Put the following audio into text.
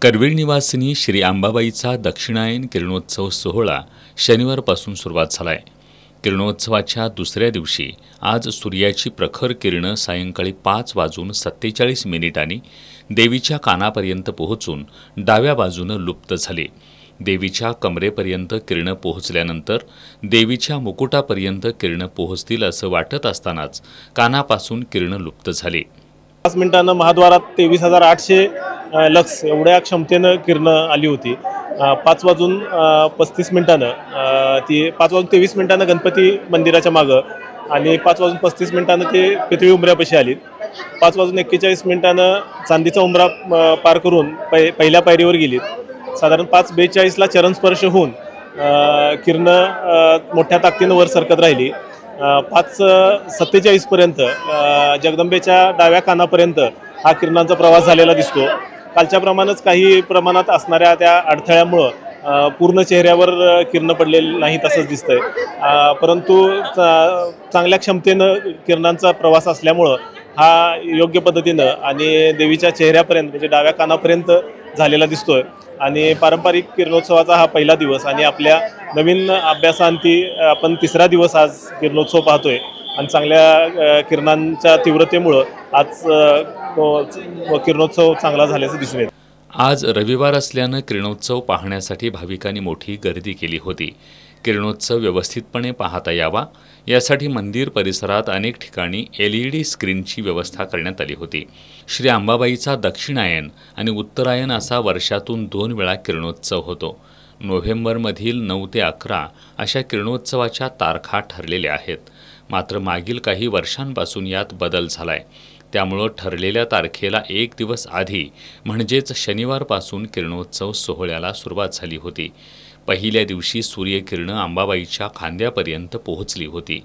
करवीर निवासिनी श्री अंबाबाईचा दक्षिणायन किरणोत्सव सोहळा शनिवारपासून सुरुवात झाला आहे। किरणोत्सवाच्या दुसऱ्या दिवशी आज सूर्याची प्रखर किरणं सायंकाळी 5:47 देवीच्या कानापर्यंत पोहोचून डाव्या बाजूनं लुप्त झाली। देवीच्या कमरेपर्यंत किरणं पोहोचल्यानंतर देवीच्या मुकुटापर्यंत किरणं पोहोचतील असं वाटत असतानाच कानापासून किरणं लुप्त झाली। 5 मिनिटांना महाद्वारात 23,800 लक्स एवढ्या क्षमतेनं किरणं आली होती। 5:35 ती 5:23 गणपती मंदिराच्या मागं आणि 5:35 ते पृथ्वी उंबऱ्यापाशी आली। 5:41 चांदीचा उंबरा पार करून पहिल्या पायरीवर गेली। साधारण 5:42 चरण स्पर्श होऊन किरणं मोठ्या ताकदीनं वर सरकत राहिली। 5:47 पर्यंत जगदंबेच्या डाव्या कानापर्यंत हा किरणांचा प्रवास झालेला दिसतो। कालच्या प्रमाणेच काही प्रमाणात असणाऱ्या त्या अडथळ्यामुळं पूर्ण चेहऱ्यावर किरणं पडलेली नाहीत असंच दिसतंय, परंतु चांगल्या क्षमतेनं किरणांचा प्रवास असल्यामुळं हा योग्य पद्धतीनं आणि देवीच्या चेहऱ्यापर्यंत म्हणजे डाव्या कानापर्यंत झालेला दिसतोय। आणि पारंपरिक किरणोत्सवाचा हा पहिला दिवस आणि आपल्या नवीन अभ्यासांती आपण तिसरा दिवस आज किरणोत्सव पाहतोय आणि चांगल्या किरणांच्या तीव्रतेमुळं आज किरणोत्सव चांगला झाल्याचं दिसून येतं। आज रविवार असल्यानं किरणोत्सव पाहण्यासाठी भाविकांनी मोठी गर्दी केली होती। किरणोत्सव व्यवस्थितपणे पाहता यावा यासाठी मंदिर परिसरात अनेक ठिकाणी LED स्क्रीनची व्यवस्था करण्यात आली होती। श्री अंबाबाईचा दक्षिणायन आणि उत्तरायण असा वर्षातून 2 वेळा किरणोत्सव होतो। नोव्हेंबरमधील 9 ते 11 अशा किरणोत्सवाच्या तारखा ठरलेल्या आहेत, मात्र मागील काही वर्षांपासून यात बदल झालाय। त्यामुळं ठरलेल्या तारखेला 1 दिवस आधी म्हणजेच शनिवारपासून किरणोत्सव सोहळ्याला सुरुवात झाली होती। पहिल्या दिवशी सूर्यकिरणं अंबाबाईच्या खांद्यापर्यंत पोहोचली होती।